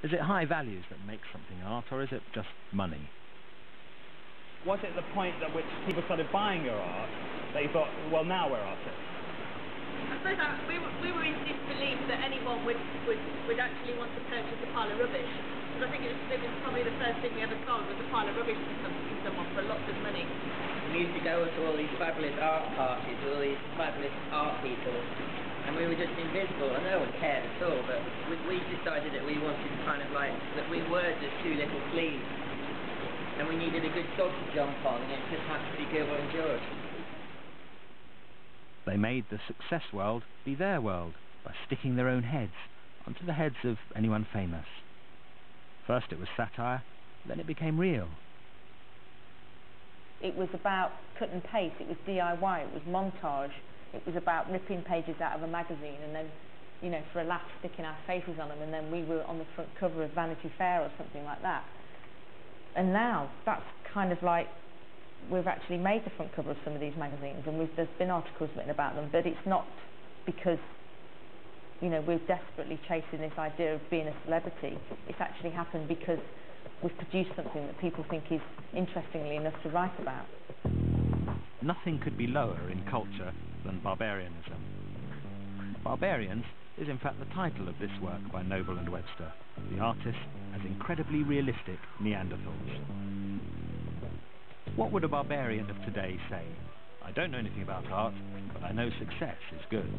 Is it high values that make something art, or is it just money? Was it the point at which people started buying your art that you thought, well, now we're artists? I suppose we were in disbelief that anyone would actually want to purchase a pile of rubbish. Because I think it was probably the first thing we ever sold was a pile of rubbish to someone for lots of money. We used to go to all these fabulous art parties with all these fabulous art people, and we were just invisible, and no one cared at all, but we decided that we wanted to kind of like, that we were just two little fleas, and we needed a good dog to jump on, and it just had to be Gilbert and George. They made the success world be their world by sticking their own heads onto the heads of anyone famous. First it was satire, then it became real. It was about cut and paste, it was DIY, it was montage, it was about ripping pages out of a magazine and then, you know, for a laugh sticking our faces on them, and then we were on the front cover of Vanity Fair or something like that. And now that's kind of like, we've actually made the front cover of some of these magazines, and there's been articles written about them, but it's not because, you know, we're desperately chasing this idea of being a celebrity. It's actually happened because we've produced something that people think is interestingly enough to write about. Nothing could be lower in culture than barbarianism. Barbarians is in fact the title of this work by Noble and Webster, the artists as incredibly realistic Neanderthals. What would a barbarian of today say? I don't know anything about art, but I know success is good.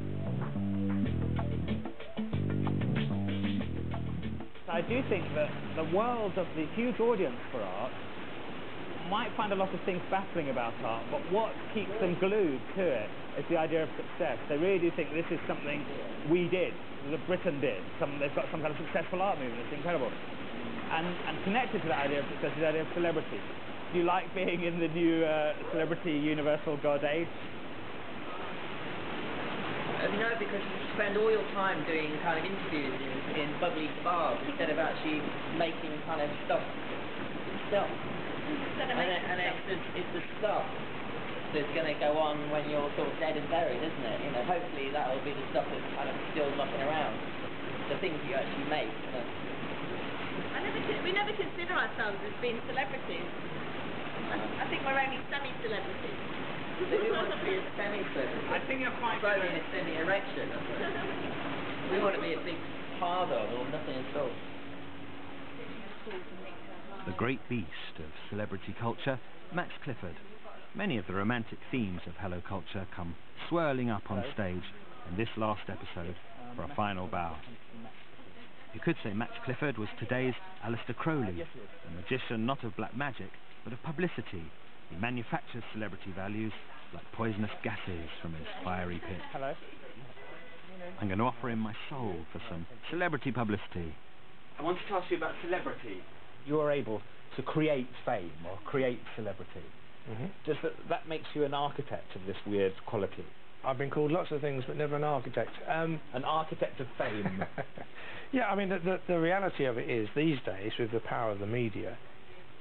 I do think that the world of the huge audience for art might find a lot of things baffling about art, but what keeps them glued to it is the idea of success. They really do think this is something we did, that Britain did. They've got some kind of successful art movement. It's incredible. And connected to that idea of success is the idea of celebrity. Do you like being in the new celebrity universal god age? No, because you spend all your time doing kind of interviews in bubbly bars instead of actually making kind of stuff. And it's the stuff that's going to go on when you're sort of dead and buried, isn't it? You know, hopefully that will be the stuff that's kind of still knocking around. The things you actually make. You know. We never consider ourselves as being celebrities. I think we're only semi-celebrities. We want to be a semi-celebrity. I think you're quite good in a semi-erection. We want to be a big hard on or nothing at all. The great beast of celebrity culture, Max Clifford. Many of the romantic themes of Hello Culture come swirling up on stage in this last episode for a final bow. You could say Max Clifford was today's Aleister Crowley, a magician not of black magic, but of publicity. He manufactures celebrity values like poisonous gases from his fiery pit. Hello. I'm going to offer him my soul for some celebrity publicity. I wanted to ask you about celebrity. You are able to create fame or create celebrity. Does that makes you an architect of this weird quality? I've been called lots of things, but never an architect. An architect of fame. Yeah, I mean, the reality of it is, these days, with the power of the media,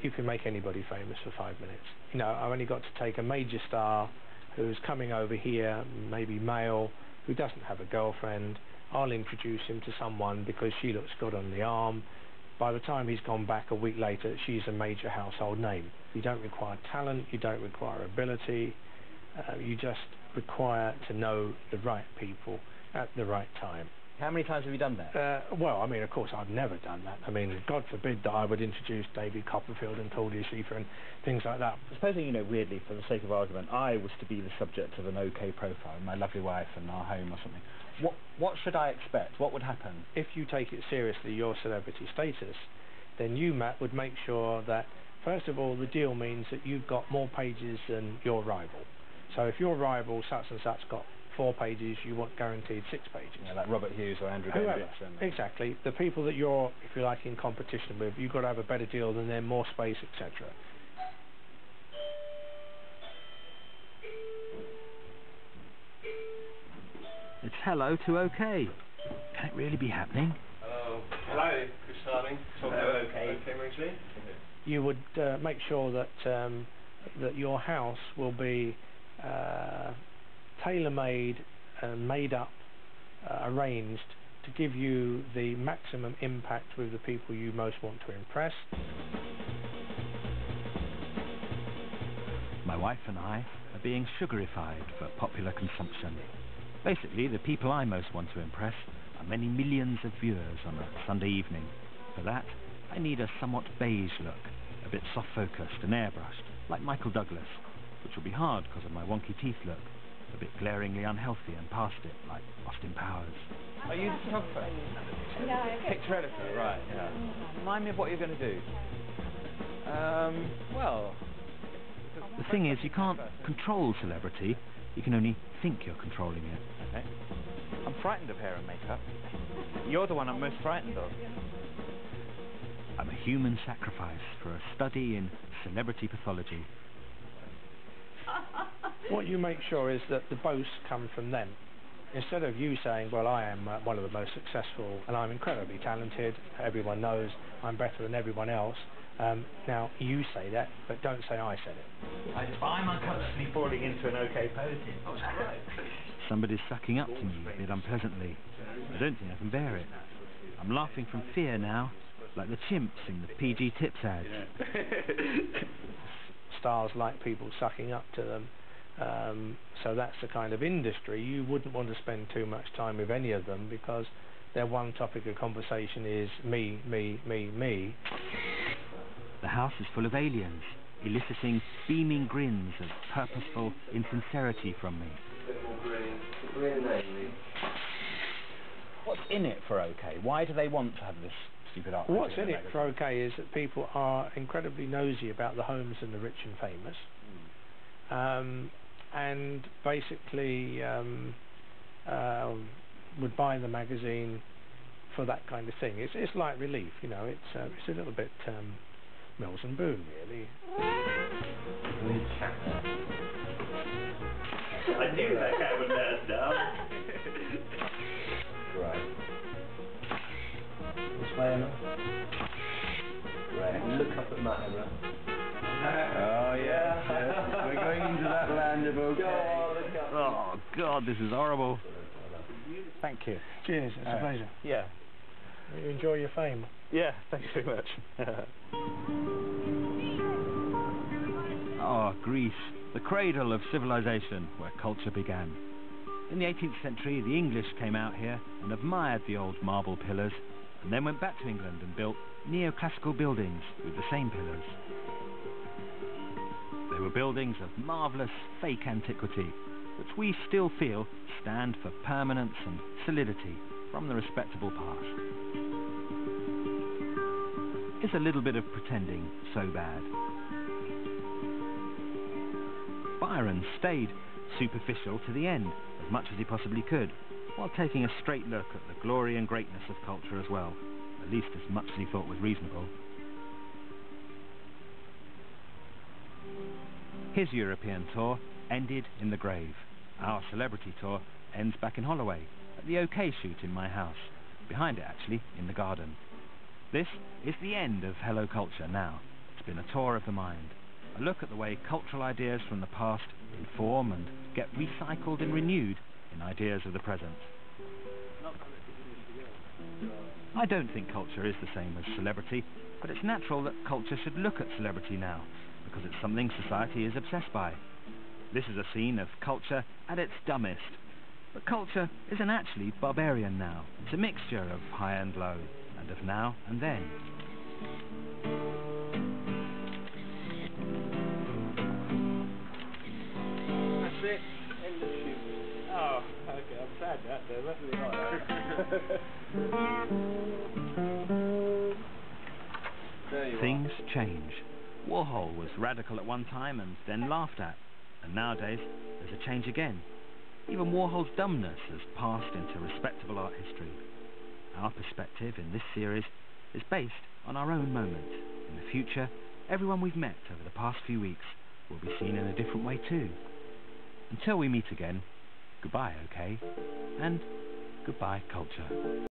you can make anybody famous for 5 minutes. You know, I've only got to take a major star who's coming over here, maybe male, who doesn't have a girlfriend. I'll introduce him to someone because she looks good on the arm. By the time he's gone back a week later, she's a major household name. You don't require talent, you don't require ability, you just require to know the right people at the right time. How many times have you done that? Well, I mean, of course, I've never done that. I mean, God forbid that I would introduce David Copperfield and Claudia Schiffer and things like that. Supposing, you know, weirdly, for the sake of argument, I was to be the subject of an OK profile, my lovely wife and our home or something. What should I expect? What would happen? If you take it seriously, your celebrity status, then you, Matt, would make sure that, first of all, the deal means that you've got more pages than your rival. So if your rival, such and such, got 4 pages, you want guaranteed 6 pages. Yeah, like Robert Hughes or Andrew Whoever. Davis. Exactly. The people that you're, if you like, in competition with, you've got to have a better deal than them, more space, etc. It's hello to OK. Can it really be happening? Hello, Chris Harding. Hello, OK. OK, you would make sure that that your house will be tailor-made and made up, arranged to give you the maximum impact with the people you most want to impress. My wife and I are being sugarified for popular consumption. Basically, the people I most want to impress are many millions of viewers on a Sunday evening. For that, I need a somewhat beige look, a bit soft-focused and airbrushed, like Michael Douglas, which will be hard because of my wonky teeth look, a bit glaringly unhealthy and past it, like Austin Powers. Are you the photographer? No. Picture editor, right, yeah. Remind me of what you're going to do. Well... The thing is, you can't control celebrity, you can only think you're controlling it. Okay. I'm frightened of hair and makeup. You're the one I'm most frightened of. I'm a human sacrifice for a study in celebrity pathology. What you make sure is that the boasts come from them. Instead of you saying, well, I am one of the most successful and I'm incredibly talented, everyone knows I'm better than everyone else, now you say that, but don't say I said it. I'm unconsciously falling into an okay pose here. Oh, is that right? Somebody's sucking up to me a bit unpleasantly. I don't think I can bear it. I'm laughing from fear now, like the chimps in the PG Tips ads. Stars like people sucking up to them. So that's the kind of industry. You wouldn't want to spend too much time with any of them because their one topic of conversation is me, me, me, me. The house is full of aliens, eliciting beaming grins of purposeful insincerity from me. What's in it for OK? Why do they want to have this stupid art? What's in it for OK is that people are incredibly nosy about the homes and the rich and famous. And basically would buy the magazine for that kind of thing. It's like Relief, you know. It's a little bit Mills and Boon, really. I knew that guy would let us down. Right. This way, Emma. Right. Look up at Matt, Emma. Oh yeah. We're going into that land of okay. Oh God, this is horrible. Thank you. Cheers, it's a pleasure. Yeah. You enjoy your fame. Yeah, thanks very much. Oh, Greece, the cradle of civilization, where culture began. In the 18th century, the English came out here and admired the old marble pillars, and then went back to England and built neoclassical buildings with the same pillars. They were buildings of marvellous fake antiquity, which we still feel stand for permanence and solidity from the respectable past. Is a little bit of pretending so bad? Byron stayed superficial to the end, as much as he possibly could, while taking a straight look at the glory and greatness of culture as well, at least as much as he thought was reasonable. His European tour ended in the grave. Our celebrity tour ends back in Holloway, at the OK shoot in my house, behind it actually, in the garden. This is the end of Hello Culture now. It's been a tour of the mind, a look at the way cultural ideas from the past inform and get recycled and renewed in ideas of the present. I don't think culture is the same as celebrity, but it's natural that culture should look at celebrity now, because it's something society is obsessed by. This is a scene of culture at its dumbest. But culture isn't actually barbarian now. It's a mixture of high and low, and of now and then. That's it. End of shoot. Oh, okay, I'm sad that though. That's really not Things change. Warhol was radical at one time and then laughed at. And nowadays, there's a change again. Even Warhol's dumbness has passed into respectable art history. Our perspective in this series is based on our own moment. In the future, everyone we've met over the past few weeks will be seen in a different way too. Until we meet again, goodbye, OK? And goodbye, culture.